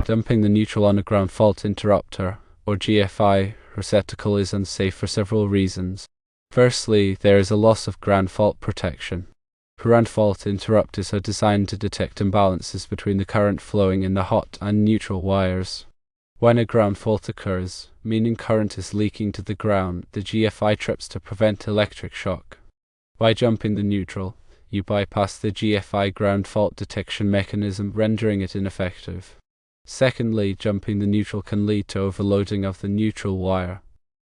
Dumping the neutral on a ground fault interrupter, or GFI receptacle, is unsafe for several reasons. Firstly, there is a loss of ground fault protection. Ground fault interrupters are designed to detect imbalances between the current flowing in the hot and neutral wires. When a ground fault occurs, meaning current is leaking to the ground, the GFI trips to prevent electric shock. By jumping the neutral, you bypass the GFI ground fault detection mechanism, rendering it ineffective. Secondly, jumping the neutral can lead to overloading of the neutral wire.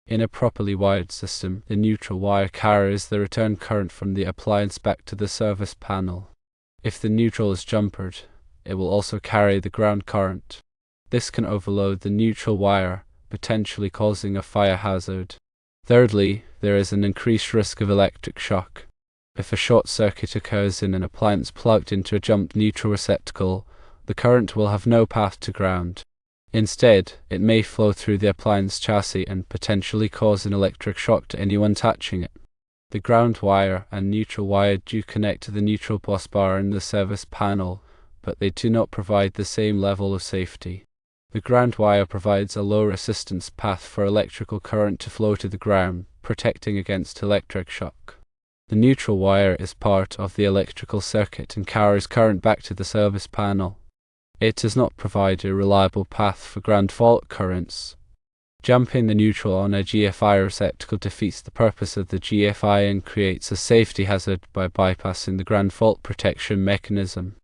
In a properly wired system, the neutral wire carries the return current from the appliance back to the service panel. If the neutral is jumpered, it will also carry the ground current. This can overload the neutral wire, potentially causing a fire hazard. Thirdly, there is an increased risk of electric shock. If a short circuit occurs in an appliance plugged into a jumped neutral receptacle, the current will have no path to ground. Instead, it may flow through the appliance chassis and potentially cause an electric shock to anyone touching it. The ground wire and neutral wire do connect to the neutral bus bar in the service panel, but they do not provide the same level of safety. The ground wire provides a low resistance path for electrical current to flow to the ground, protecting against electric shock. The neutral wire is part of the electrical circuit and carries current back to the service panel. It does not provide a reliable path for ground fault currents. Jumping the neutral on a GFI receptacle defeats the purpose of the GFI and creates a safety hazard by bypassing the ground fault protection mechanism.